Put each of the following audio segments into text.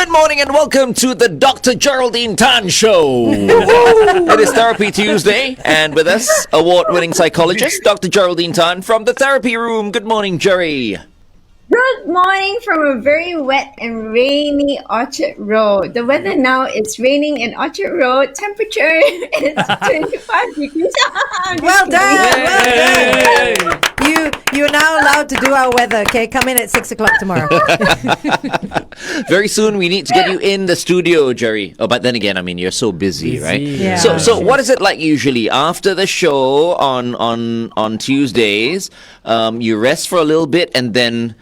Good morning and welcome to the Dr. Geraldine Tan Show. It is Therapy Tuesday, and with us, award-winning psychologist Dr. Geraldine Tan from the Therapy Room. Good morning, Jerry. Good morning from a very wet and rainy Orchard Road. The weather now is raining in Orchard Road. Temperature is 25 degrees. Well done. You're now allowed to do our weather. Okay, come in at 6 o'clock tomorrow. Very soon we need to get you in the studio, Jerry. Oh, but then again, I mean, you're so busy, right? Yeah. So what is it like usually after the show on Tuesdays? You rest for a little bit and then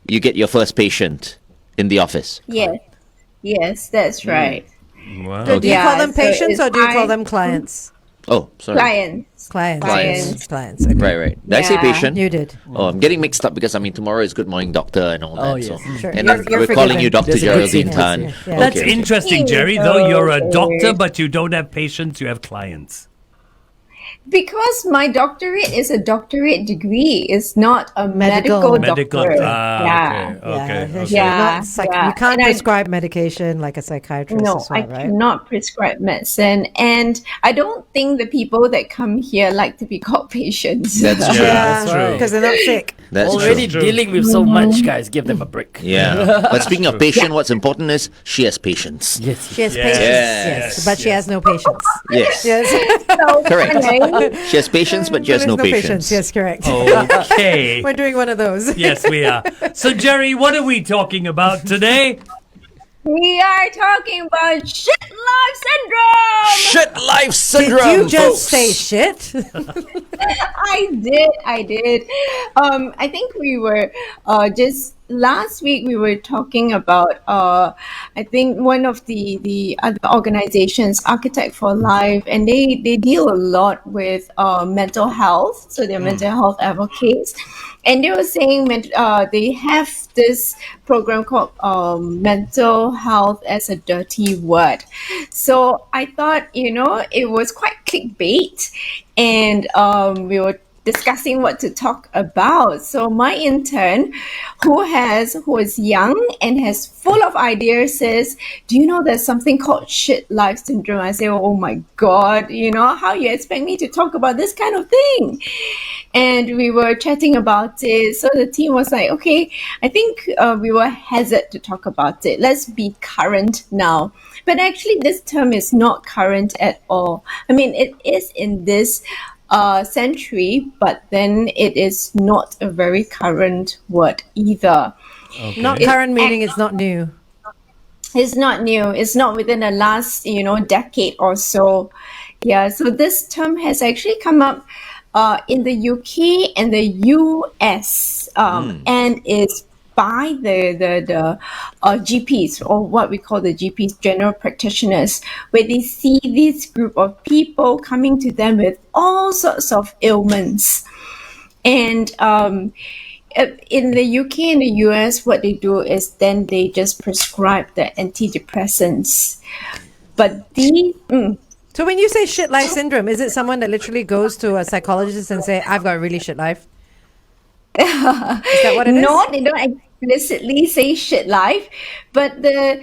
you get your first patient in the office. Yes, that's right. Wow. Do you call them patients or do you call I- them clients? Oh, sorry. Clients. Clients. Okay. Right. Did I say Yeah. patient? You did. Oh, I'm getting mixed up because, I mean, tomorrow is Good Morning Doctor and all that. Oh, yes. So. Sure. And You're we're calling forgiven. you Dr. That's a good Geraldine thing. Tan. Yeah. That's Okay. interesting, Jerry. Though you're a doctor, but you don't have patients, you have clients. Because my doctorate is a doctorate degree. It's not a medical Medical. doctorate. Okay. Yeah. You can't And prescribe medication like a psychiatrist No, as well, I right? cannot prescribe medicine. And I don't think the people that come here like to be called patients. That's true. that's true. Because they're not sick. That's Already true. dealing with so much, guys. Give them a break. Yeah. But speaking of patient, what's important is she has patience. Yes. She has Yes. patience, Yes. but she has no patience. Yes. Yes. So Correct. funny. She has patience, but she has no patience. Yes, correct. Okay. We're doing one of those. Yes, we are. So, Jerry, what are we talking about today? We are talking about shit life syndrome. Shit life syndrome, Did you just folks. say shit? I did. I think we were just last week we were talking about I think one of the other organizations, Architect for Life, and they deal a lot with mental health. So they're mental health advocates, and they were saying they have this program called mental health as a dirty word. So I thought, it was quite clickbait, and we were discussing what to talk about. So my intern, who is young and has full of ideas, says, "Do you know there's something called shit life syndrome?" I say, "Oh my God, how you expect me to talk about this kind of thing?" And we were chatting about it. So the team was like, "Okay, I think we will hazard to talk about it. Let's be current now." But actually, this term is not current at all. I mean, it is in this century, but then it is not a very current word either. Okay. Not current meaning it's not new. It's not new. It's not within the last, decade or so. Yeah, so this term has actually come up in the UK and the US, and is by the GPs, or what we call the GPs, general practitioners, where they see this group of people coming to them with all sorts of ailments. And in the UK and the US, what they do is then they just prescribe the antidepressants. But So when you say shit life syndrome, is it someone that literally goes to a psychologist and say, "I've got a really shit life"? Is that what it is? No, they don't explicitly say shit life, but the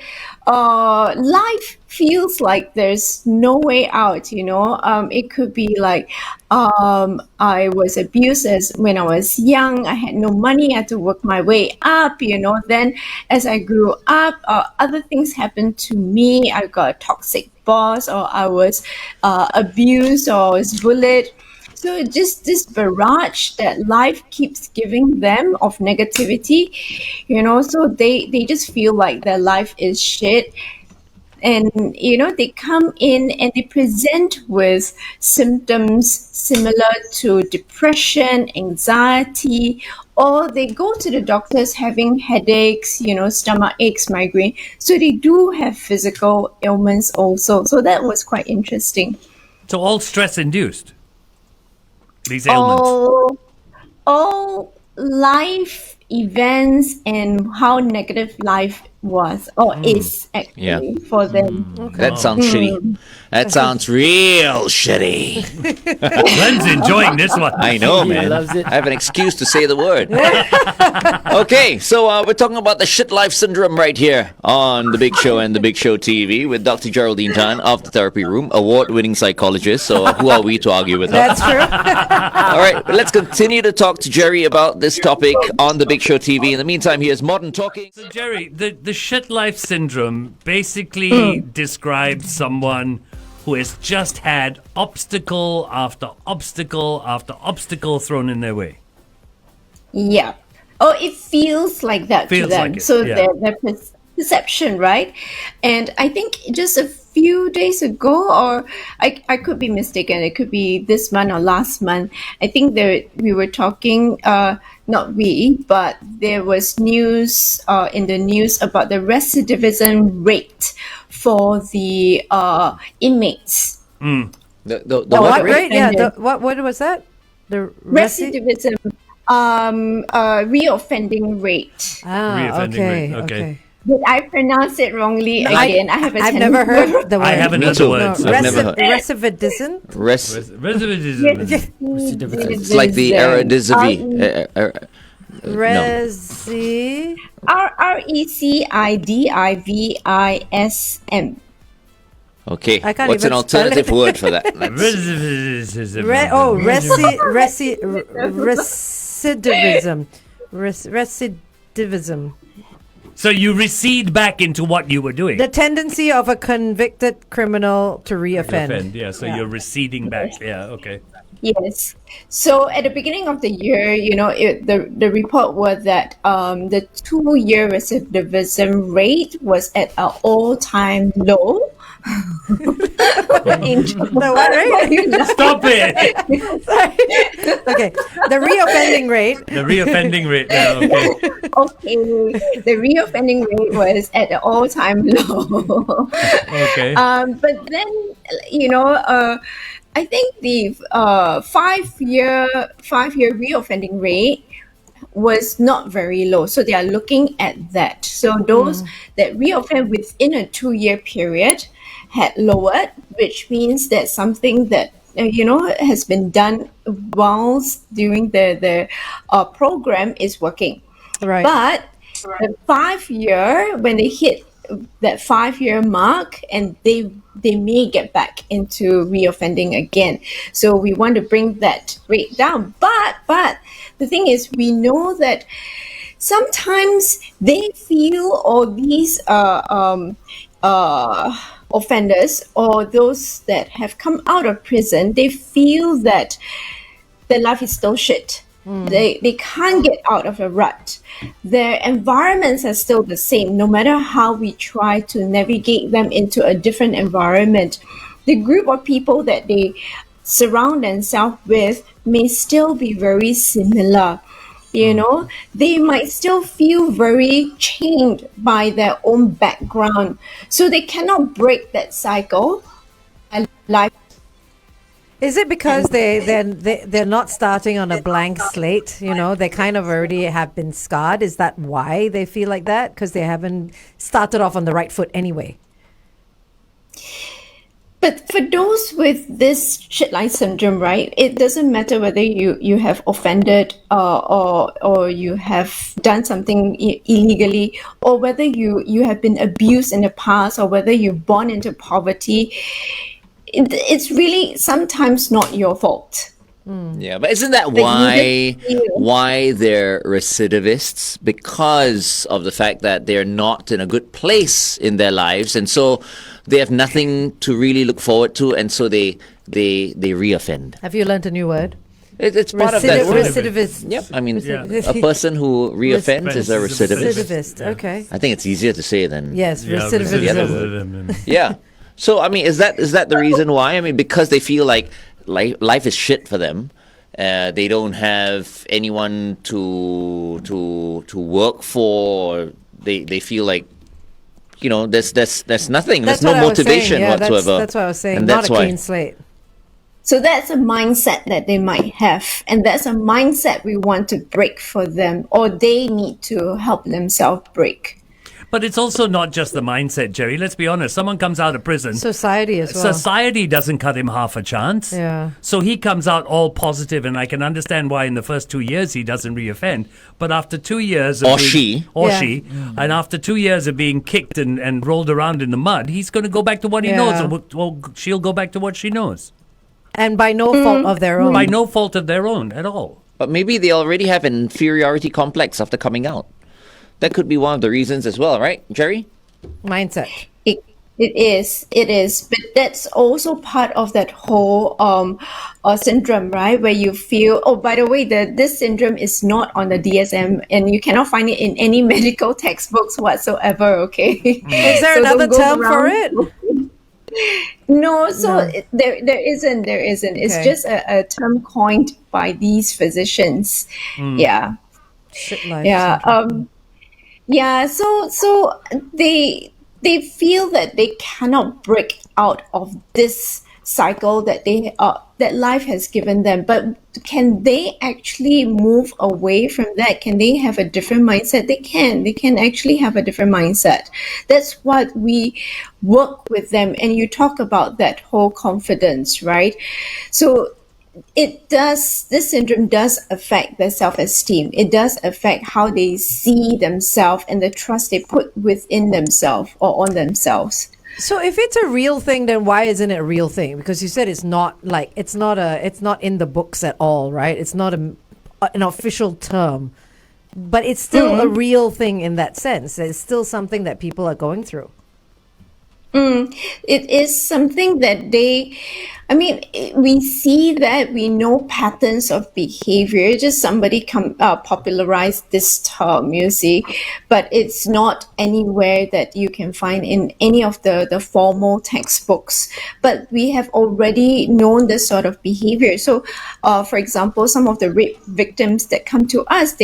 life feels like there's no way out. It could be like I was abused when I was young. I had no money. I had to work my way up. Then as I grew up, other things happened to me. I got a toxic boss, or I was abused, or I was bullied. So just this barrage that life keeps giving them of negativity, so they just feel like their life is shit. And, they come in and they present with symptoms similar to depression, anxiety, or they go to the doctors having headaches, stomach aches, migraine. So they do have physical ailments also. So that was quite interesting. So all stress-induced, these ailments. All life, events and how negative life was or is actually for them. That sounds shitty. That sounds real shitty. Glenn's enjoying this one. I know, He man. loves it. I have an excuse to say the word. Okay, so we're talking about the shit life syndrome right here on The Big Show and The Big Show TV with Dr. Geraldine Tan of the Therapy Room, award-winning psychologist. So who are we to argue with her? That's true. All right, let's continue to talk to Jerry about this topic on The Big Show TV. In the meantime, here's Modern Talking. So, Jerry, the shit life syndrome basically describes someone who has just had obstacle after obstacle after obstacle thrown in their way. Yeah. Oh, it feels like that Feels to them. like it, So yeah. their perception, right? And I think just a few days ago, or I could be mistaken, it could be this month or last month, I think we were talking, not we, but there was news in the news about the recidivism rate for the inmates. The The what rate? rate? Yeah. What was that? The Recidivism, reoffending rate. Reoffending Okay. rate, okay. Did I pronounce it wrongly again? I have a I've never heard the word. I haven't Me heard too. the words. I've never heard. Recidivism. Recidivism. It's like the Eredivisie. Resi. RECIDIVISM. Okay, I can't what's an even alternative spell it. word for that? Recidivism. Recidivism. So you recede back into what you were doing. The tendency of a convicted criminal to reoffend. Yeah, so you're receding back. Yeah, okay. Yes. So at the beginning of the year, the report was that the 2-year recidivism rate was at an all-time low. The what rate? Stop it! Okay. The reoffending rate. The reoffending rate. Yeah, okay. Okay, the reoffending rate was at an all-time low. Okay. But then, I think the 5-year reoffending rate was not very low. So they are looking at that. So those that reoffend within a 2-year period had lowered, which means that something that has been done whilst during the program is working. Right. But the 5-year, when they hit that 5-year mark, and they may get back into reoffending again. So we want to bring that rate down. But the thing is, we know that sometimes they feel, or these offenders or those that have come out of prison, they feel that their life is still shit. They can't get out of a rut. Their environments are still the same, no matter how we try to navigate them into a different environment. The group of people that they surround themselves with may still be very similar. They might still feel very chained by their own background. So they cannot break that cycle. And life. Is it because they're not starting on a blank slate? They kind of already have been scarred. Is that why they feel like that? Because they haven't started off on the right foot anyway. But for those with this shit life syndrome, right, it doesn't matter whether you have offended or you have done something illegally, or whether you have been abused in the past, or whether you're born into poverty. It's really sometimes not your fault. Yeah, but isn't that you why they're recidivists? Because of the fact that they're not in a good place in their lives, and so they have nothing to really look forward to, and so they reoffend. Have you learned a new word? It's part of that word. Recidivist. Yep, I mean, Yeah. a person who reoffends is a recidivist. Recidivist. Okay. I think it's easier to say than Yes, Yeah, recidivism. yeah. So I mean, is that the reason why? I mean, because they feel like life is shit for them. They don't have anyone to work for. They feel like there's nothing. That's There's no what I was saying. motivation Yeah, whatsoever. That's what I was saying. And Not that's a why. clean slate. So that's a mindset that they might have, and that's a mindset we want to break for them, or they need to help themselves break. But it's also not just the mindset, Jerry. Let's be honest. Someone comes out of prison. Society as well. Society doesn't cut him half a chance. Yeah. So he comes out all positive, and I can understand why in the first 2 years he doesn't reoffend. But after 2 years... Or Yeah. she. And after 2 years of being kicked and rolled around in the mud, he's going to go back to what he Yeah. knows. Or she'll go back to what she knows. And by no fault of their own. By no fault of their own at all. But maybe they already have an inferiority complex after coming out. That could be one of the reasons as well, right, Jerry? Mindset. It is, but that's also part of that whole syndrome, right? Where you feel, oh, by the way, this syndrome is not on the DSM, and you cannot find it in any medical textbooks whatsoever. Okay, Is there So another don't go term for around- it? No, so there isn't. It's Okay. just a term coined by these physicians. Yeah. Shit life. Yeah. syndrome. Yeah. So they feel that they cannot break out of this cycle that that life has given them. But can they actually move away from that? Can they have a different mindset? They can. They can actually have a different mindset. That's what we work with them. And you talk about that whole confidence, right? So this syndrome does affect their self-esteem. It does affect how they see themselves and the trust they put within themselves or on themselves. So if it's a real thing, then why isn't it a real thing? Because you said it's not in the books at all, right? It's not an official term, but it's still a real thing in that sense. It's still something that people are going through. It is something that we see that, we know patterns of behavior. Just somebody popularized this term, you see, but it's not anywhere that you can find in any of the formal textbooks. But we have already known this sort of behavior. So, for example, some of the rape victims that come to us,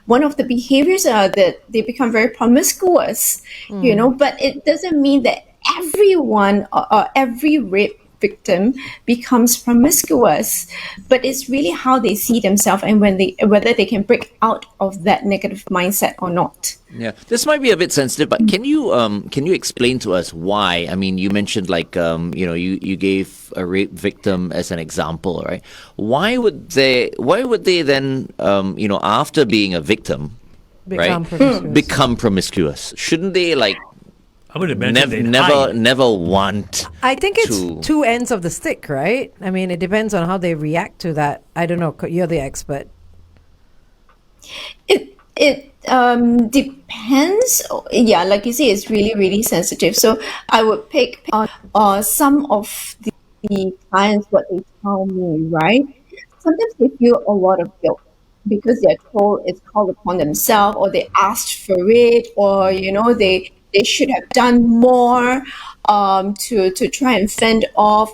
one of the behaviors are that they become very promiscuous, but it doesn't mean that everyone or every rape victim becomes promiscuous, but it's really how they see themselves and whether they can break out of that negative mindset or not. Yeah, this might be a bit sensitive, but can you explain to us why? I mean, you mentioned you gave a rape victim as an example, right? Why would they then after being a victim, become promiscuous? Shouldn't they I would imagine they'd hide. never want? I think it's to- two ends of the stick, right? I mean, it depends on how they react to that. I don't know. You're the expert. It depends. Yeah, like you say, it's really, really sensitive. So I would pick some of the clients, what they tell me, right? Sometimes they feel a lot of guilt because they're told it's called upon themselves, or they asked for it, or they should have done more to try and fend off.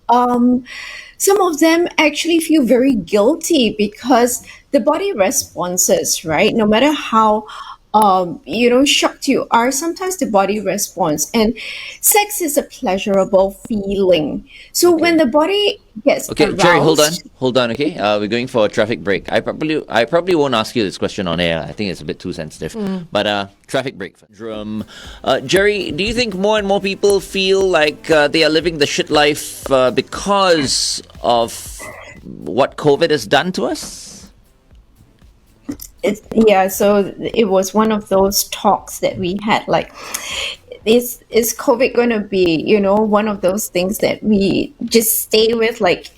Some of them actually feel very guilty because the body responses, right? No matter how shocked you are, sometimes the body responds, and sex is a pleasurable feeling. So when the body gets Okay, aroused, Jerry, hold on. Okay, we're going for a traffic break. I probably won't ask you this question on air. I think it's a bit too sensitive. But traffic break. Jerry, do you think more and more people feel like they are living the shit life because of what COVID has done to us? So it was one of those talks that we had, like, is COVID going to be, one of those things that we just stay with? Like,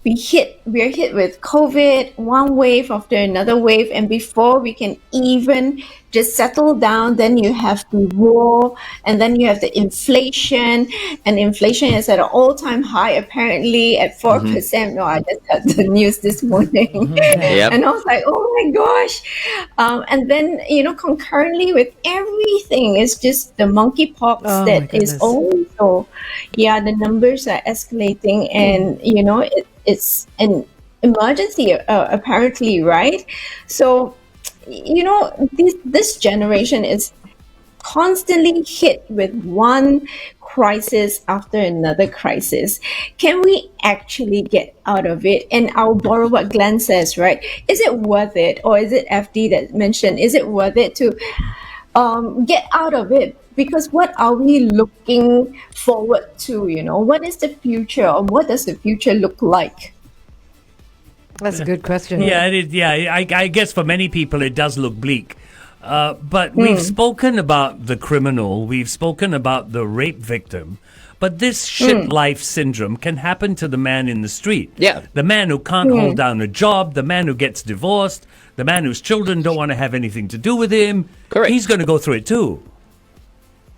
we're hit with COVID, one wave after another wave, and before we can even just settle down, then you have the war, and then you have the inflation, and inflation is at an all-time high, apparently at 4%. No, I just heard the news this morning. Yep. And I was like, oh my gosh. And then, concurrently with everything, it's just the monkeypox Oh, that my is goodness. also, the numbers are escalating, and, it's an emergency, apparently, right? So, this generation is constantly hit with one crisis after another crisis. Can we actually get out of it? And I'll borrow what Glenn says, right? Is it worth it? Or is it FD that mentioned, is it worth it to get out of it? Because what are we looking forward to? What is the future, or what does the future look like? That's a good question. Yeah, I guess for many people it does look bleak. But we've spoken about the criminal, we've spoken about the rape victim, but this shit life syndrome can happen to the man in the street. Yeah. The man who can't hold down a job, the man who gets divorced, the man whose children don't want to have anything to do with him. Correct. He's going to go through it too.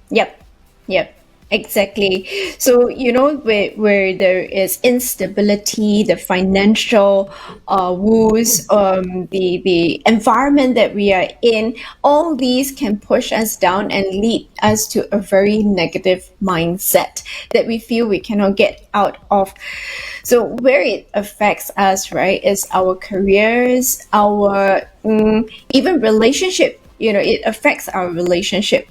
Yep, exactly. So, where there is instability, the financial woes, the environment that we are in, all these can push us down and lead us to a very negative mindset that we feel we cannot get out of. So where it affects us, right, is our careers, our even relationship. It affects our relationship.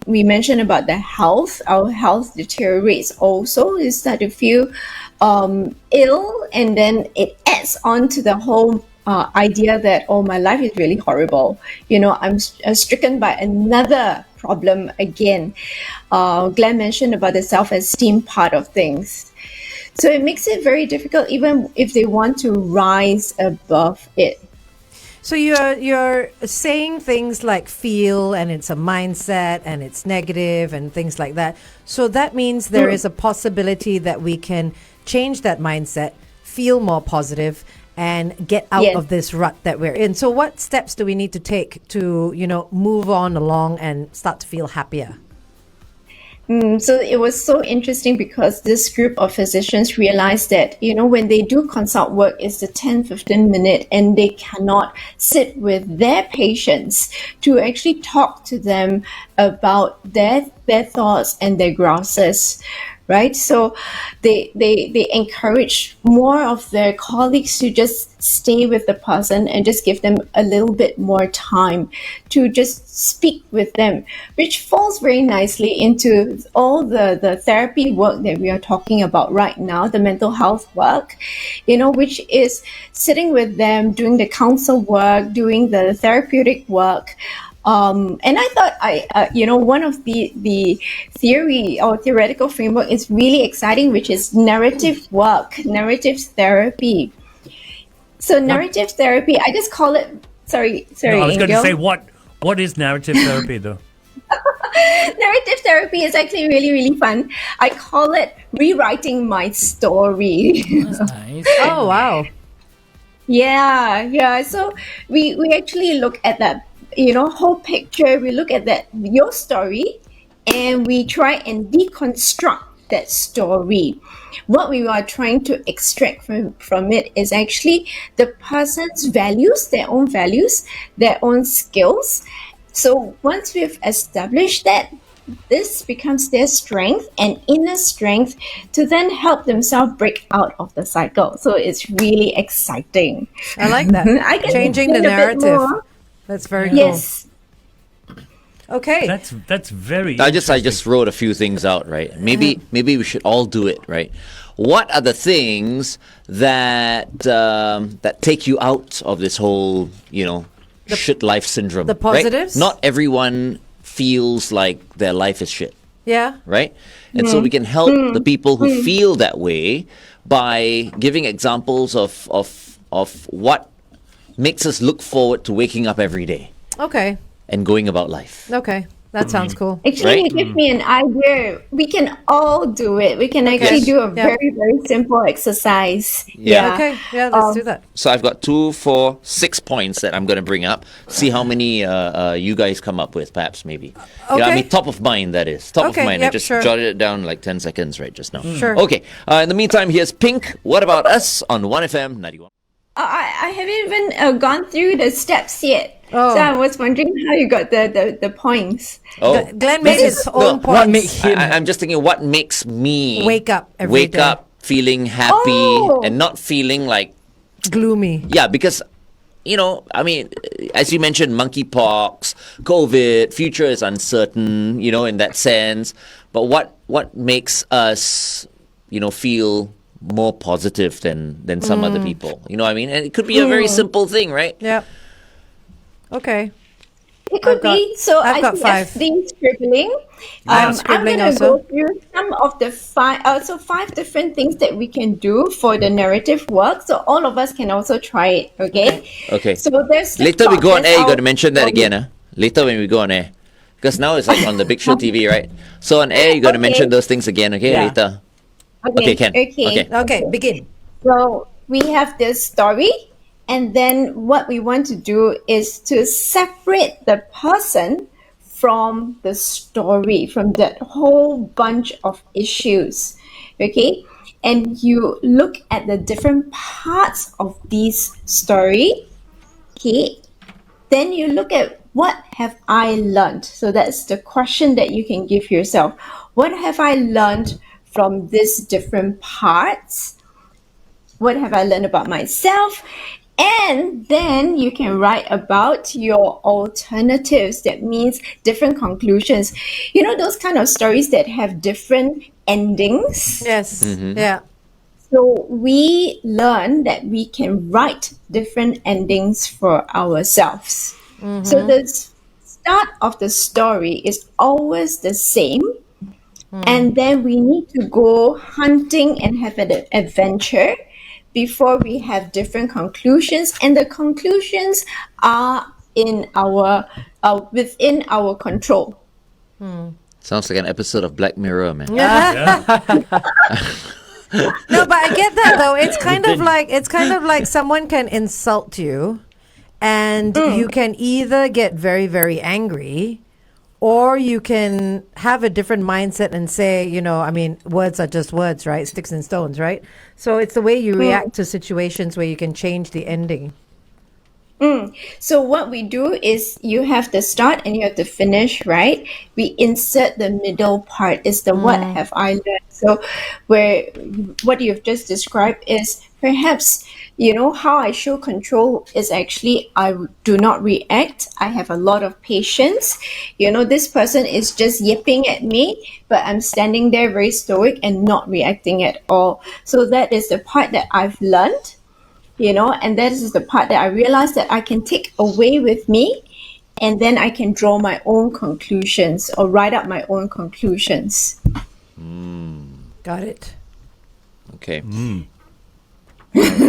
We mentioned about the health. Our health deteriorates also. You start to feel ill, and then it adds on to the whole idea that, oh, my life is really horrible. I'm stricken by another problem again. Glenn mentioned about the self-esteem part of things. So it makes it very difficult, even if they want to rise above it. So you're saying things like feel, and it's a mindset, and it's negative, and things like that. So that means there is a possibility that we can change that mindset, feel more positive, and get out of this rut that we're in. So what steps do we need to take to, move on along and start to feel happier? So it was so interesting because this group of physicians realized that, when they do consult work, it's the 10-15 minute, and they cannot sit with their patients to actually talk to them about their thoughts and their grouses. Right, so they encourage more of their colleagues to just stay with the person and just give them a little bit more time to just speak with them, which falls very nicely into all the therapy work that we are talking about right now, the mental health work, which is sitting with them, doing the counsel work, doing the therapeutic work. And I thought one of the theory or theoretical framework is really exciting, which is narrative work, narrative therapy. So narrative therapy, I just call it, sorry. No, I was going to Angel. say, what is narrative therapy though? Narrative therapy is actually really, really fun. I call it rewriting my story. That's nice. Oh, wow. Yeah. So we actually look at that, whole picture. We look at that, your story, and we try and deconstruct that story. What we are trying to extract from it is actually the person's values, their own skills. So once we've established that, this becomes their strength and inner strength to then help themselves break out of the cycle. So it's really exciting. I like that. I can Changing the explain a bit narrative. more. That's very Yes. cool. Okay. That's very I just wrote a few things out, right? Maybe we should all do it, right? What are the things that that take you out of this whole, shit life syndrome? the positives? Right? Not everyone feels like their life is shit, Yeah. right? And so we can help the people who feel that way by giving examples of what makes us look forward to waking up every day Okay. and going about life. Okay. That sounds cool. Actually, Right? you give me an idea. We can all do it. We can actually do a Yeah. very, very simple exercise. Yeah. Okay. Yeah, let's do that. So I've got 2, 4, 6 points that I'm going to bring up. See how many you guys come up with, perhaps, maybe. Yeah, I Okay. mean, top of mind, that is. Top Okay, of mind. I yep, just sure. jotted it down like 10 seconds right just now. Sure. Okay. In the meantime, here's Pink. What about us on 1FM 91? I haven't even gone through the steps yet. Oh. So I was wondering how you got the points. Oh. Glenn made his own What points. makes him? I'm just thinking what makes me Wake up every wake day. up feeling happy Oh. and not feeling like, Gloomy. yeah, because I mean, as you mentioned, monkeypox, COVID, future is uncertain, in that sense. But what makes us, feel more positive than some other people? You know what I mean? And it could be a very simple thing, right? Yep. Okay. It could be. So I've got think 5. Everything's scribbling. I'm I'm scribbling going to also. go through some of the 5 different things that we can do for the narrative work. So all of us can also try it. Okay. Okay. So there's the Later we thought, go on there's air, you our got to mention that story. again. Later when we go on air. Because now it's like on the Big Show TV, right? So on air, you got to Okay. mention those things again, okay? Yeah. Later. Okay, Ken. Okay. Okay, begin. So we have this story, and then what we want to do is to separate the person from the story, from that whole bunch of issues. Okay? And you look at the different parts of this story. Okay? Then you look at what have I learned? So that's the question that you can give yourself. What have I learned from these different parts? What have I learned about myself? And then you can write about your alternatives. That means different conclusions. Those kind of stories that have different endings. Yes. Yeah. So we learn that we can write different endings for ourselves. So the start of the story is always the same. And then we need to go hunting and have an adventure before we have different conclusions. And the conclusions are in our within our control. Sounds like an episode of Black Mirror, man. No, but I get that though. It's kind of like someone can insult you, and you can either get very, very angry, or you can have a different mindset and say, words are just words, right? Sticks and stones, right? So it's the way you react to situations where you can change the ending. So what we do is you have the start and you have the finish, right? We insert the middle part is the what have I learned. So where what you've just described is perhaps, how I show control is actually I do not react. I have a lot of patience. This person is just yipping at me, but I'm standing there very stoic and not reacting at all. So that is the part that I've learned. And that is the part that I realized that I can take away with me, and then I can draw my own conclusions or write up my own conclusions. Got it. Okay. Is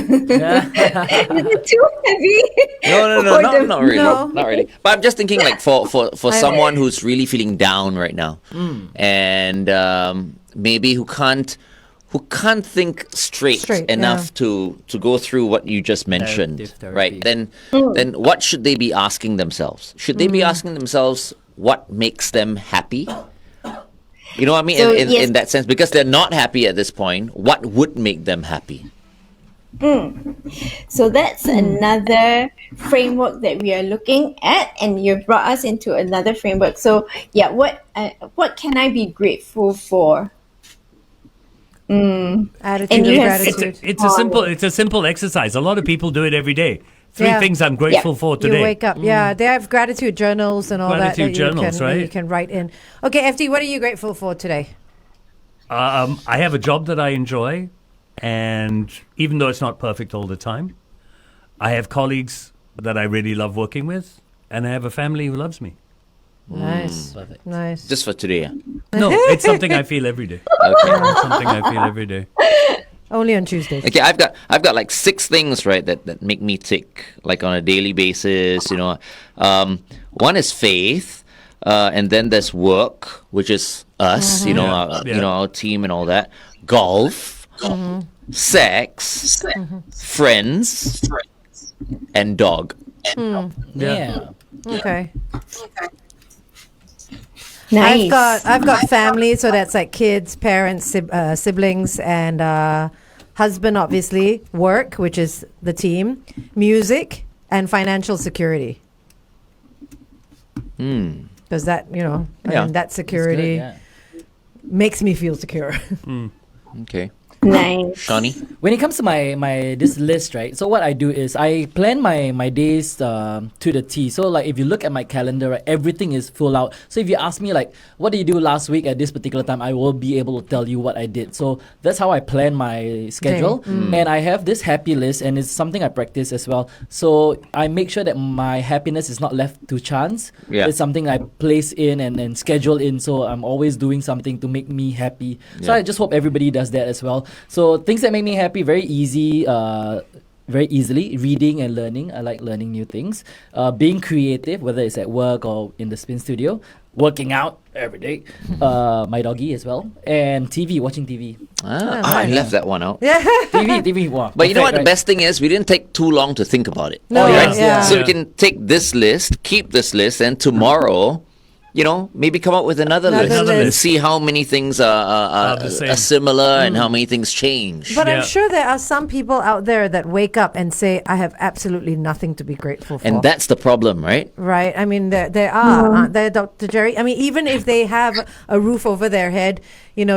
it too heavy? No, not really. No. Not really. But I'm just thinking like for someone who's really feeling down right now, and maybe who can't think straight enough to go through what you just mentioned, Therapy. right? Then what should they be asking themselves? Should they be asking themselves what makes them happy? You know what I mean? So, In that sense, because they're not happy at this point, what would make them happy? So that's another framework that we are looking at, and you brought us into another framework. So yeah, what can I be grateful for? Attitude And of you have- gratitude. It's a simple exercise. A lot of people do it every day. Three things I'm grateful for You today. wake up. Yeah, they have gratitude journals and all Gratitude that journals, right? you can write in. Okay, FD, what are you grateful for today? I have a job that I enjoy, and even though it's not perfect all the time, I have colleagues that I really love working with, and I have a family who loves me. Nice. Perfect. Nice. Just for today, yeah? No, it's something I feel every day. Okay. It's something I feel every day. Only on Tuesdays. Okay, I've got like 6 things, right, that make me tick, like on a daily basis. One is faith, and then there's work, which is us, our team and all that. Golf, sex, friends, and dog. Yeah. Okay. Nice. I've got family, so that's like kids, parents, siblings, and husband. Obviously, work, which is the team, music, and financial security. Because that, I Yeah. mean, that security Good, yeah. makes me feel secure. Okay. Nice. Shawnee? When it comes to my this list, right? So what I do is I plan my days to the T. So like if you look at my calendar, right, everything is full out. So if you ask me like, what did you do last week at this particular time, I will be able to tell you what I did. So that's how I plan my schedule, and I have this happy list, and it's something I practice as well. So I make sure that my happiness is not left to chance. Yeah. It's something I place in and schedule in. So I'm always doing something to make me happy. So Yeah. I just hope everybody does that as well. So things that make me happy, very easily, reading and learning. I like learning new things. Being creative, whether it's at work or in the spin studio. Working out every day. My doggy as well. And TV, watching TV. I left that one out. TV, wow. But you know what? perfect, The best thing is we didn't take too long to think about it. No, right? yeah. So we can take this list, keep this list, and tomorrow, maybe come up with another list Another and list. see how many things are the same. similar and how many things change. But Yeah. I'm sure there are some people out there that wake up and say, I have absolutely nothing to be grateful for. And that's the problem, right? Right. I mean, there are, aren't there, Dr. Jerry? I mean, even if they have a roof over their head,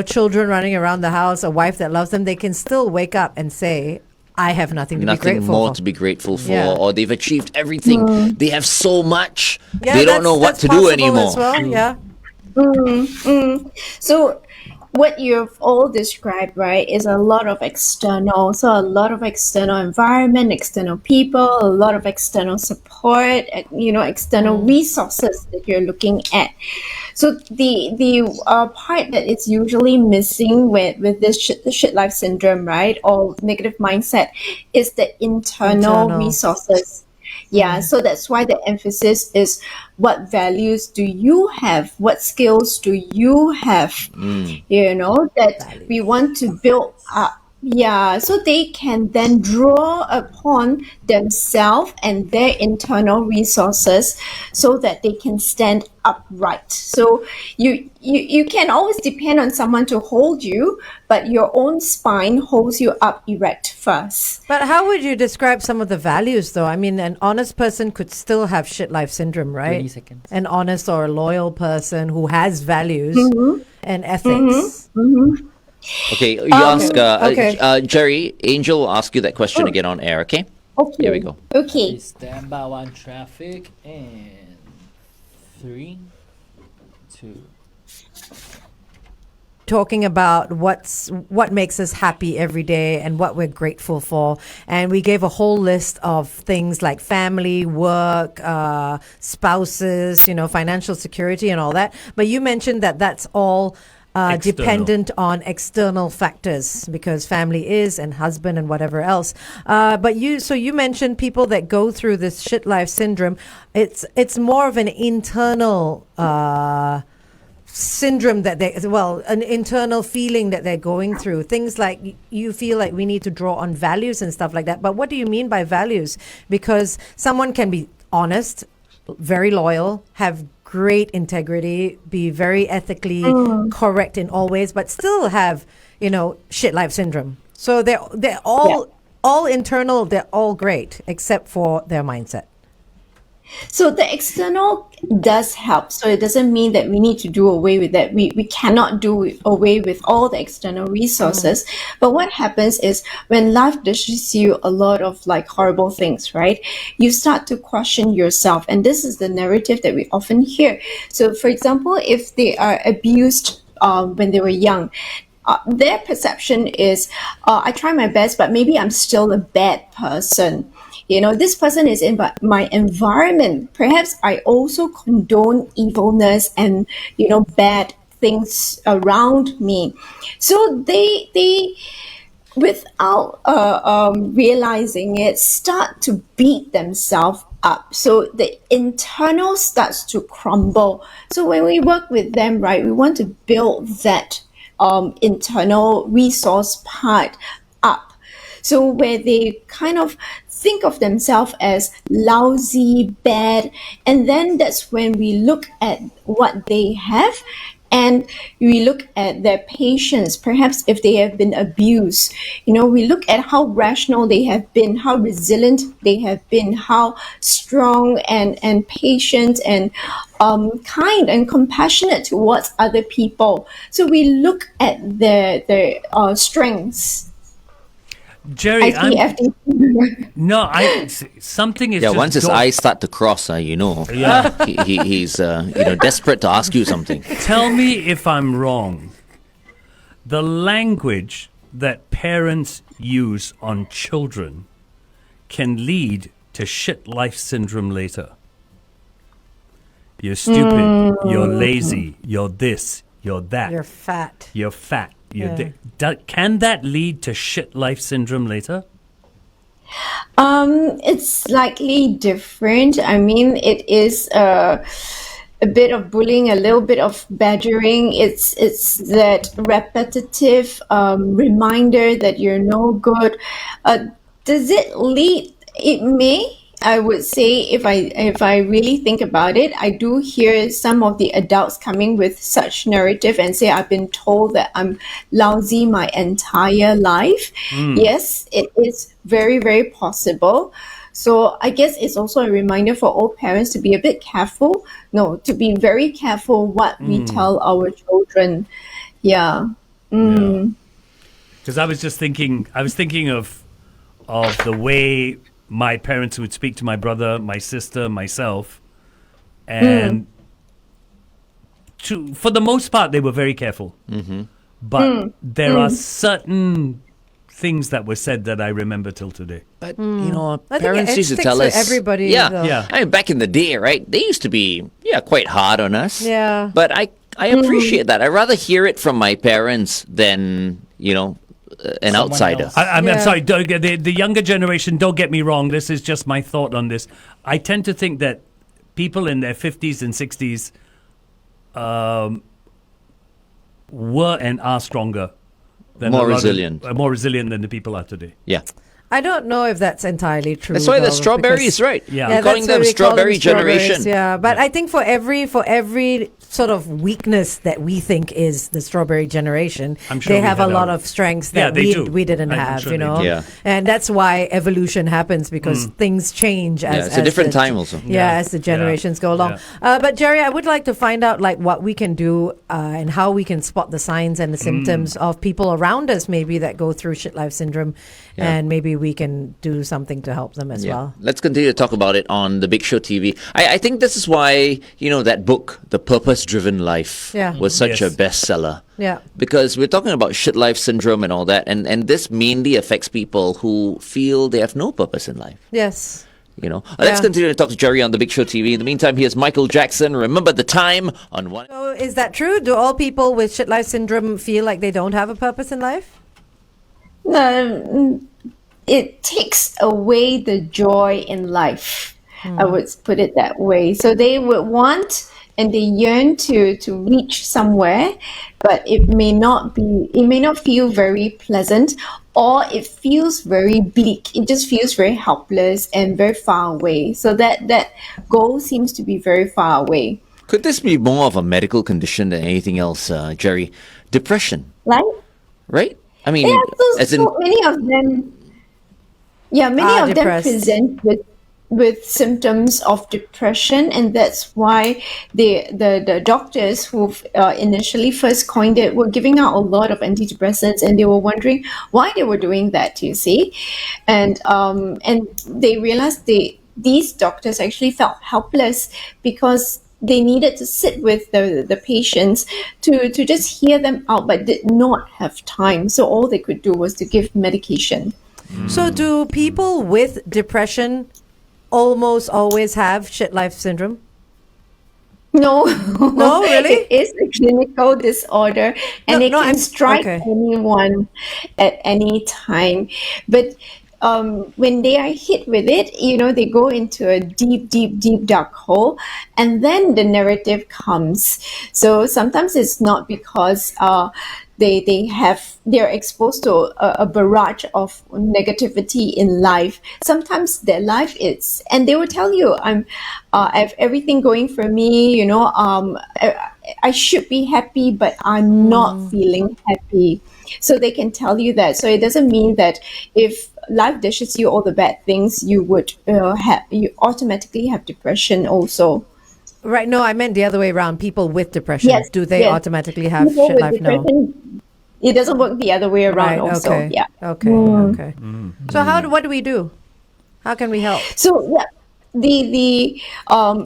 children running around the house, a wife that loves them, they can still wake up and say, I have nothing to be Nothing grateful more for. to be grateful for, Yeah. or they've achieved everything. They have so much, Yeah, they don't know what that's to do possible anymore. as well, yeah. So what you've all described, right, is a lot of external, so a lot of external environment, external people, a lot of external support, external resources that you're looking at. So the part that is usually missing with this shit life syndrome, right, or negative mindset, is the internal Internal. resources. Yeah, so that's why the emphasis is what values do you have? What skills do you have? That we want to build up. Yeah, so they can then draw upon themselves and their internal resources so that they can stand upright. So you can always depend on someone to hold you, but your own spine holds you up erect first. But how would you describe some of the values, though? I mean, an honest person could still have shit life syndrome, right? 20 seconds. An honest or a loyal person who has values and ethics. Okay, you ask okay. Jerry. Angel will ask you that question again on air. Okay. Okay. Here we go. Okay. Please stand by one traffic and 3, 2. Talking about what makes us happy every day and what we're grateful for, and we gave a whole list of things like family, work, spouses, financial security, and all that. But you mentioned that that's all External. dependent on external factors because family is and husband and whatever else. But you mentioned people that go through this shit life syndrome. It's more of an internal syndrome that an internal feeling that they're going through. Things like you feel like we need to draw on values and stuff like that. But what do you mean by values? Because someone can be honest, very loyal, have great integrity, be very ethically correct in all ways, but still have, shit life syndrome. So they're all internal, they're all great, except for their mindset. So the external does help. So it doesn't mean that we need to do away with that. We cannot do away with all the external resources. But what happens is when life dishes you a lot of like horrible things, right? You start to question yourself. And this is the narrative that we often hear. So for example, if they are abused when they were young, their perception is, I try my best, but maybe I'm still a bad person. This person is in my environment. Perhaps I also condone evilness and, bad things around me. So they without realizing it, start to beat themselves up. So the internal starts to crumble. So when we work with them, right, we want to build that internal resource part up. So where they kind of think of themselves as lousy, bad, and then that's when we look at what they have And we look at their patience, perhaps if they have been abused. We look at how rational they have been, how resilient they have been, how strong and patient and kind and compassionate towards other people. So we look at their strengths. Jerry, IPFD. something is Yeah, just once his don't- eyes start to cross, Yeah. he's desperate to ask you something. Tell me if I'm wrong. The language that parents use on children can lead to shit life syndrome later. You're stupid. You're lazy. You're this. You're that. You're fat. You're fat. You're Yeah. can that lead to shit life syndrome later? It's slightly different. I mean, it is a bit of bullying, a little bit of badgering. It's that repetitive reminder that you're no good. Does it lead? It may. I would say if I really think about it, I do hear some of the adults coming with such narrative and say, I've been told that I'm lousy my entire life. Yes, it is very, very possible. So I guess it's also a reminder for all parents to be a bit careful. No, to be very careful what we tell our children. Yeah. Because I was thinking of the way my parents would speak to my brother, my sister, myself, and for the most part, they were very careful. But there are certain things that were said that I remember till today. But I think parents it used to sticks tell with us everybody, Yeah, though. Yeah. I mean, back in the day, right? They used to be quite hard on us. Yeah. But I appreciate that. I'd rather hear it from my parents than an Someone outsider. else. I'm Yeah. sorry, the younger generation, don't get me wrong, this is just my thought on this. I tend to think that people in their 50s and 60s were and are stronger. Than More a lot resilient. more resilient than the people are today. Yeah. I don't know if that's entirely true. That's why the though, strawberries, because- right? Yeah. We're Yeah, calling that's them what we call strawberry strawberries, generation. Yeah, but I think for every sort of weakness that we think is the strawberry generation, I'm sure they we have a had lot our- of strengths Yeah, that they do. we didn't I'm have, sure you they know. do. Yeah. And that's why evolution happens because things change as it's a as different the- time also. Yeah, as the generations go along. But Jerry, I would like to find out like what we can do and how we can spot the signs and the symptoms of people around us maybe that go through shit life syndrome, and maybe we can do something to help them as well. Let's continue to talk about it on the Big Show TV. I think this is why, that book, The Purpose-Driven Life, Yeah. was such Yes. a bestseller. Yeah. Because we're talking about shit life syndrome and all that, and this mainly affects people who feel they have no purpose in life. Yes. Let's continue to talk to Jerry on the Big Show TV. In the meantime, here's Michael Jackson. Remember the time on one. So is that true? Do all people with shit life syndrome feel like they don't have a purpose in life? It takes away the joy in life. I would put it that way. So they would want and they yearn to reach somewhere, but it may not feel very pleasant, or it feels very bleak. It just feels very helpless and very far away. So that goal seems to be very far away. Could this be more of a medical condition than anything else, Jerry? Depression, Right? right? I mean, Yeah, as in, so many of them. Yeah, many of them depressed. present with symptoms of depression, and that's why the doctors who initially first coined it were giving out a lot of antidepressants, and they were wondering why they were doing that. You see, and they realized these doctors actually felt helpless because they needed to sit with the patients to just hear them out, but did not have time. So all they could do was to give medication. So do people with depression almost always have shit life syndrome? No, No, really? It is a clinical disorder, and No, it no, can I'm- strike okay. anyone at any time. But when they are hit with it, they go into a deep, deep, deep dark hole, and then the narrative comes. So sometimes it's not because they're exposed to a barrage of negativity in life. Sometimes their life is, and they will tell you, I have everything going for me. I should be happy, but I'm not feeling happy. So they can tell you that. So it doesn't mean that if life dishes you all the bad things, you would you automatically have depression also. Right. No, I meant the other way around. People with depression, Yes, do they yes. automatically have People shit with life? No. depression, it doesn't work the other way around Right. also. Okay. Yeah. Okay. Okay. So what do we do? How can we help? So yeah, the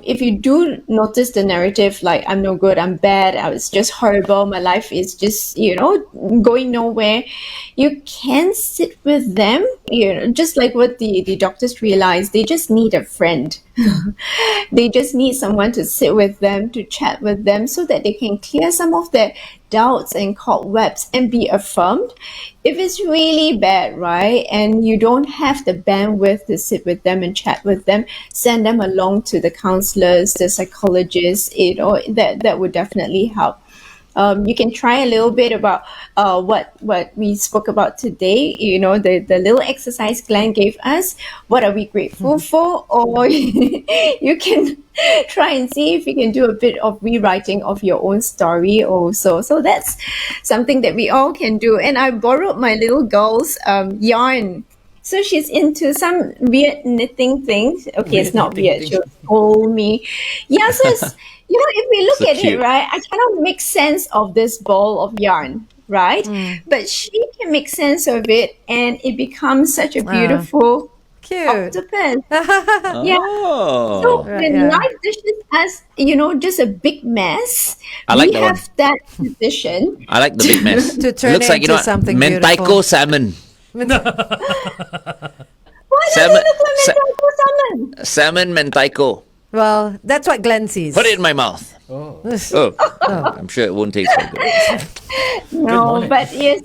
if you do notice the narrative like I'm no good, I'm bad, I was just horrible, my life is just going nowhere, you can sit with them, just like what the doctors realized, they just need a friend. They just need someone to sit with them, to chat with them, so that they can clear some of their doubts and cobwebs and be affirmed. If it's really bad, right, and you don't have the bandwidth to sit with them and chat with them, send them along to the counselors, the psychologists, that would definitely help. You can try a little bit about what we spoke about today, the little exercise Glenn gave us. What are we grateful for? Or you can try and see if you can do a bit of rewriting of your own story also. So that's something that we all can do. And I borrowed my little girl's yarn. So she's into some weird knitting things. Okay, it's not weird. She'll scold me. Yeah, so it's, if we look So at cute. it, right, I cannot make sense of this ball of yarn, right? But she can make sense of it, and it becomes such a beautiful Cute. octopus. Yeah. Oh. So Right, when yeah. life dishes us, just a big mess, I like we that one. have that position. I like the big mess. To turn it looks it like into something mentaiko beautiful. salmon. Why does Salmon- it look like sa- mentaiko salmon? Salmon mentaiko. Well, that's what Glenn sees. Put it in my mouth. Oh. I'm sure it won't taste so good. No, but yes,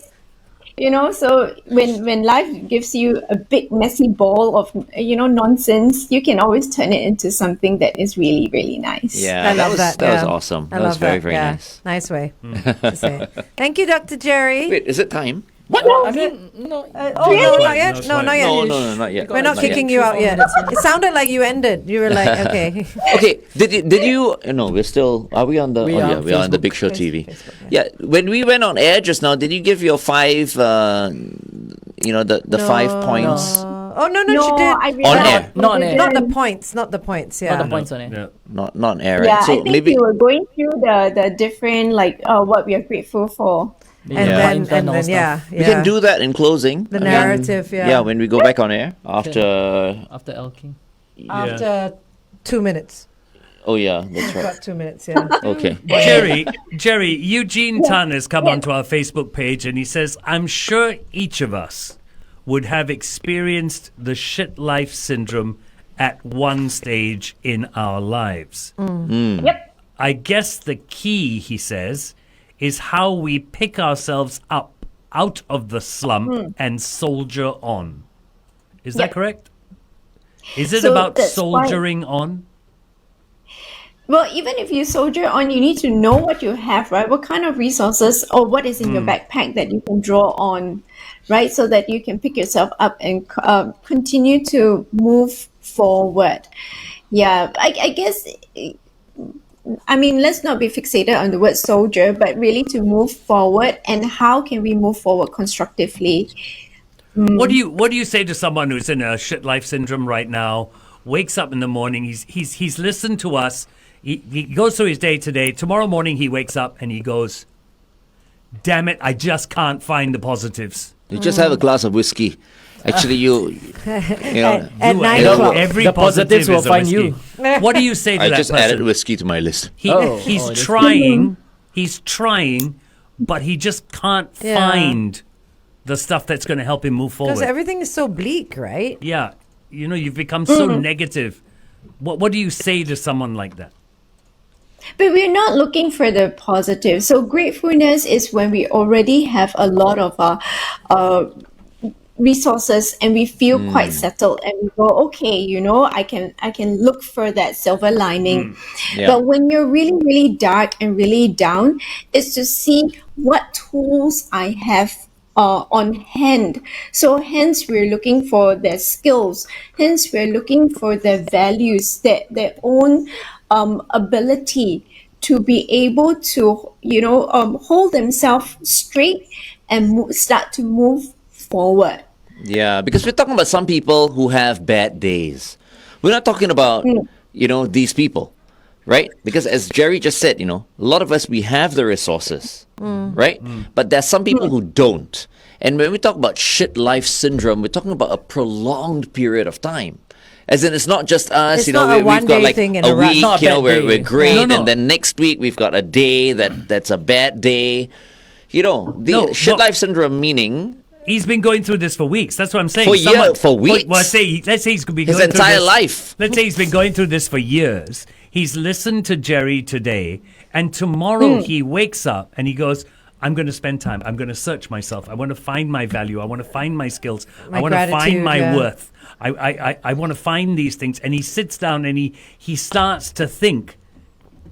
so when life gives you a big messy ball of nonsense, you can always turn it into something that is really, really nice. Yeah, I love that. That was yeah. awesome. I That was love very, that. very Yeah. nice. Nice way to say it. Thank you, Dr. Jerry. Wait, is it time? What? I mean, no. Oh, no, not yet. it's No, fine. not yet. No, not yet. We're not Not yet. kicking you out yet. It sounded like you ended. You were like, okay. Okay, did you? No, we're still. Are we on the? We oh, are yeah, on we are on the Facebook. Big Show TV. Facebook, Yeah, when we went on air just now, did you give your five? The 5 points. Oh, no, No, she did. I On realized air. Not on air. Not the points. Not the points. Yeah. Not the points on it. Yeah. Not on air, right? Yeah, So I think maybe. we were going through the different what we are grateful for. And Yeah. then, all stuff. yeah. We can do that in closing. the again. narrative. Yeah. Yeah, when we go back on air after. After Elking. After 2 minutes. Oh yeah, that's right. About 2 minutes. Yeah. Okay. Jerry, Eugene Tan has come onto our Facebook page and he says, I'm sure each of us would have experienced the shit life syndrome at one stage in our lives. Yep. I guess the key, he says, is how we pick ourselves up out of the slump and soldier on. Is that Yep. correct? Is it So about that's why- soldiering on? Well, even if you soldier on, you need to know what you have, right? What kind of resources or what is in your backpack that you can draw on, right? So that you can pick yourself up and continue to move forward. Yeah, I guess, I mean, let's not be fixated on the word soldier, but really to move forward. And how can we move forward constructively? What do you say to someone who's in a shit life syndrome right now? Wakes up in the morning. He's listened to us. He goes through his day today. Tomorrow morning he wakes up and he goes, "Damn it! I just can't find the positives." You just have a glass of whiskey. Actually, you know, At You- 9 you know, o'clock. every The positive positives will is a find whiskey. What do you say to I that just person? added whiskey to my list. He's that's- trying. He's trying, but he just can't Yeah. find the stuff that's going to help him move Because forward. everything is so bleak, right? Yeah, you've become so negative. What do you say to someone like that? But we're not looking for the positive. So gratefulness is when we already have a lot of resources and we feel quite settled and we go, okay, I can look for that silver lining. Yeah. But when you're really, really dark and really down, it's to see what tools I have on hand. So hence we're looking for their skills. Hence we're looking for their values, their own ability to be able to, hold themselves straight and start to move forward. Yeah, because we're talking about some people who have bad days. We're not talking about, these people, right? Because as Jerry just said, a lot of us, we have the resources, right? But there's some people who don't. And when we talk about shit life syndrome, we're talking about a prolonged period of time. As in, it's not just us, It's not a we've got one-day like thing in a a rush. week, Not a bad we're day. great, No. and then next week we've got a day that's a bad day. The shit life syndrome meaning He's been going through this for weeks. That's what I'm saying. For weeks? Well, let's say he's been His going through entire this- life. Let's say he's been going through this for years. He's listened to Jerry today, and tomorrow he wakes up and he goes, I'm going to spend time. I'm going to search myself. I want to find my value. I want to find my skills. My I want to find gratitude, my yeah. worth. I want to find these things. And he sits down and he starts to think,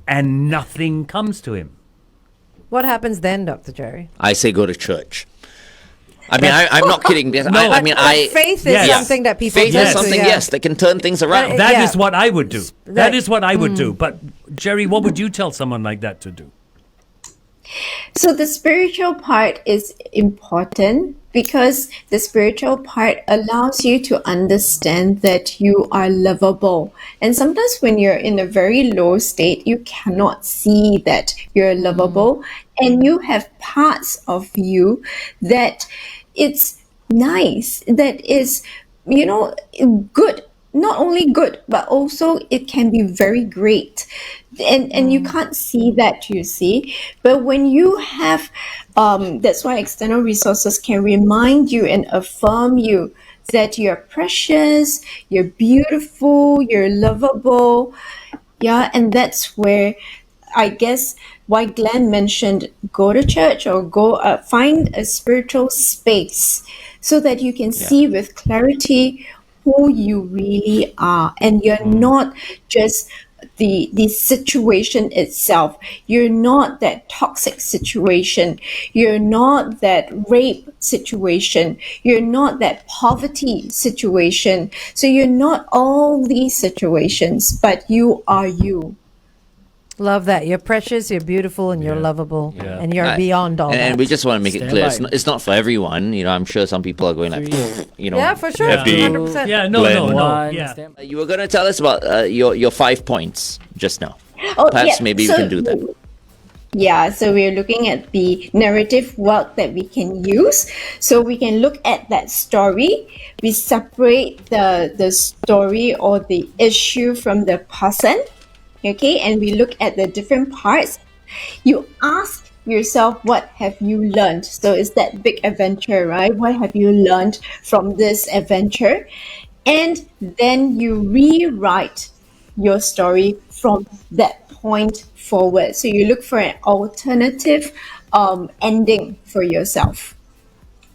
and nothing comes to him. What happens then, Dr. Jerry? I say go to church. I mean, I'm not kidding. Faith is Yes. something that people Faith turn is to, something, yeah. yes, that can turn things around. That is Yeah. what I would do. Right. That is what I would do. But Jerry, what would you tell someone like that to do? So the spiritual part is important because the spiritual part allows you to understand that you are lovable. And sometimes when you're in a very low state, you cannot see that you're lovable, and you have parts of you that it's nice, that is, good. Not only good, but also it can be very great. And you can't see that, you see. But when you have, that's why external resources can remind you and affirm you that you're precious, you're beautiful, you're lovable. Yeah, and that's where I guess why Glenn mentioned go to church or go find a spiritual space so that you can see with clarity who you really are, and you're not just the situation itself. You're not that toxic situation. You're not that rape situation. You're not that poverty situation. So you're not all these situations, but you are you. Love that. You're precious, you're beautiful, and you're lovable, Yeah. and you're beyond all that. And we just want to make it Stand clear, by. it's not for everyone. I'm sure some people are going like, yeah, for sure. Happy. 100%. Yeah, no, Glenn. yeah. You were going to tell us about your 5 points just now. Oh, Perhaps yeah. maybe we can do that. Yeah, so we're looking at the narrative work that we can use. So we can look at that story. We separate the story or the issue from the person. Okay, and we look at the different parts. You ask yourself, what have you learned? So it's that big adventure, right? What have you learned from this adventure? And then you rewrite your story from that point forward. So you look for an alternative ending for yourself.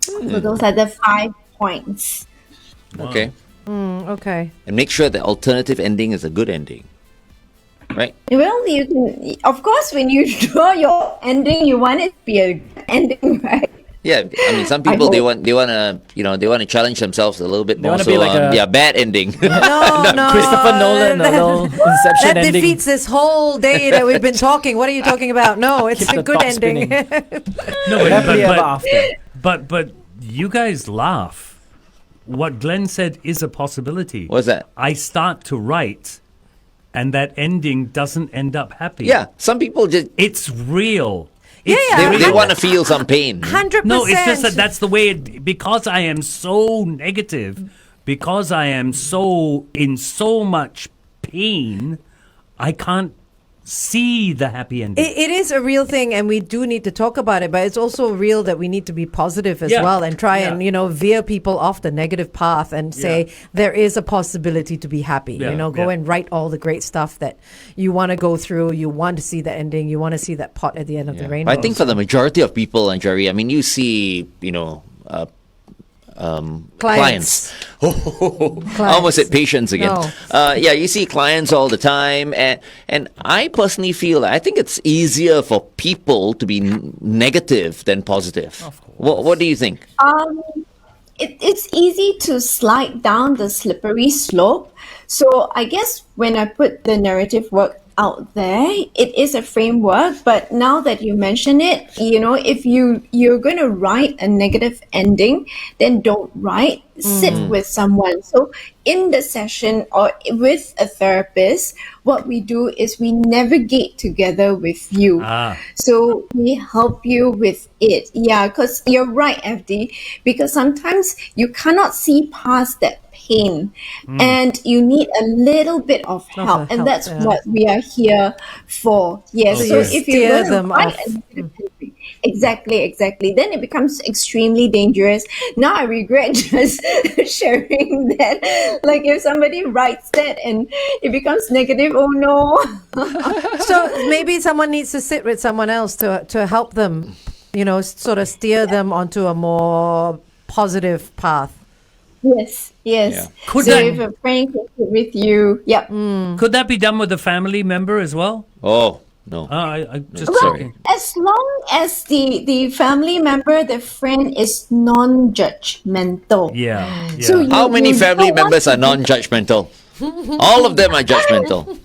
So those are the 5 points. Okay. Okay. And make sure the alternative ending is a good ending. Right? Well, you can, of course, when you draw your ending, you want it to be a good ending, right? Yeah, I mean, some people they hope. want to challenge themselves a little bit more. wanna So be like a- bad ending. No, Christopher Nolan, that, no, Inception that ending. defeats this whole day that we've been talking. What are you talking about? No, it's Keep a the good thought ending. No, Happily ever after. but you guys laugh. What Glenn said is a possibility. What's that? I start to write, and that ending doesn't end up happy. Yeah, some people just It's real. Yeah, It's yeah. they real. want to feel some pain. 100%. No, it's just that that's the way because I am so negative, because I am so in so much pain, I can't see the happy ending. It is a real thing, and we do need to talk about it. But it's also real that we need to be positive as Yeah. well, and try and Yeah. veer people off the negative path, and say there is a possibility to be happy. Yeah. Go Yeah. and write all the great stuff that you want to go through. You want to see the ending. You want to see that pot at the end of the rainbow. I think for the majority of people, and Jerry, I mean, you see, clients. I almost said patients again. No. Yeah, you see clients all the time, and I personally feel I think it's easier for people to be negative than positive. What do you think? It's easy to slide down the slippery slope. So I guess when I put the narrative work out there. It is a framework, but now that you mention it, if you're going to write a negative ending, then don't write. Sit with someone. So in the session or with a therapist, what we do is we navigate together with you. So we help you with it. Yeah, because you're right, FD, because sometimes you cannot see past that pain and you need a little bit of help, and that's what we are here for. Yes. So if you're going to write a negative ending, exactly, then it becomes extremely dangerous. Now I regret just sharing that. Like if somebody writes that and it becomes negative, oh no. So maybe someone needs to sit with someone else to help them, sort of steer them onto a more positive path. Yes. Yeah. Could So that- if a friend can sit with you, yep. Could that be done with a family member as well? Oh, no. I just Sorry. checking. As long as the family member, the friend is non-judgmental. Yeah. So yeah. How many you family don't want members are non-judgmental? All of them are judgmental.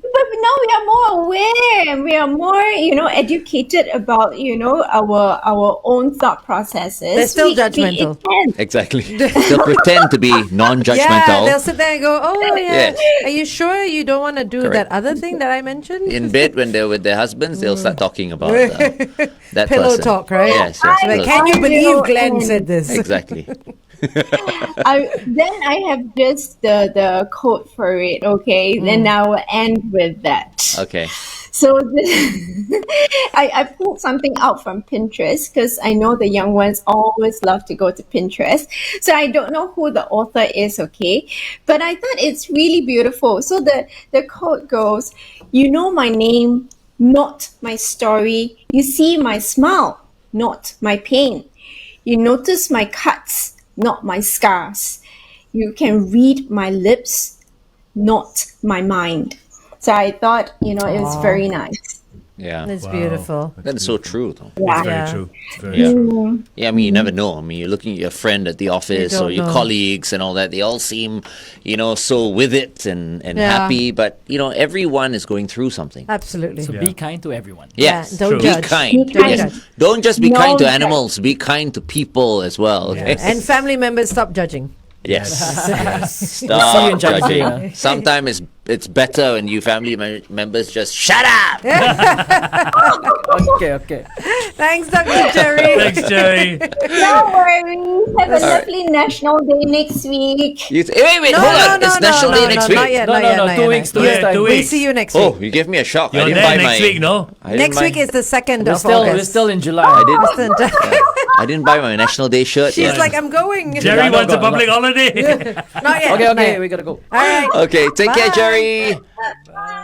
But now we are more aware and we are more, educated about, our own thought processes. They're still it judgmental. can. Exactly. They'll pretend to be Yeah, non-judgmental. they'll sit there and go, "Oh yeah, Yes. are you sure you don't want to do Correct. that other thing that I mentioned?" In bed, when they're with their husbands, they'll start talking about that Pillow person. talk, right? Yes, Like, pillow can talk. you believe will Glenn end. said this? Exactly. I have just the code for it, okay? Then I will end with that. Okay. So I pulled something out from Pinterest because I know the young ones always love to go to Pinterest. So I don't know who the author is, okay? But I thought it's really beautiful. So the quote goes, "You know my name, not my story. You see my smile, not my pain. You notice my cuts, not my scars. You can read my lips, not my mind." So I thought, it was very nice. Yeah. It's beautiful. That's so true, though. Yeah. Very Yeah. true. Very Yeah. true. Yeah, I mean, you never know. I mean, you're looking at your friend at the office don't or your know. colleagues and all that. They all seem, so with it and Yeah. happy. But, everyone is going through something. Absolutely. So be kind to everyone. Yes. Yeah, don't be judge. kind. Be kind. Yes. Don't just be No kind to judge. animals. Be kind to people as well. Okay? And family members, stop judging. Yes. See you Stop in January, judging. Sometimes it's better when you family members just shut up. Okay. Thanks, Dr. Jerry. Thanks, Jerry. No worries. Have a lovely National Day next week. Wait, hold on. It's National Day next week. Not yet, No, not no, yet, no, not 2 yet, weeks, not 2 yet. weeks time. Two We'll weeks. see you next week. Oh, you gave me a shock. You're I didn't there buy next my. week, no? I didn't Next buy- week is the 2nd We're of still August. in July. I didn't. Listen, I didn't buy my National Day shirt she's yet. like, I'm going. Jerry Yeah, no, wants a go, public no. holiday. Not yet. not Okay, yet. we gotta go. All right. Okay, take care, Bye. Jerry. Bye.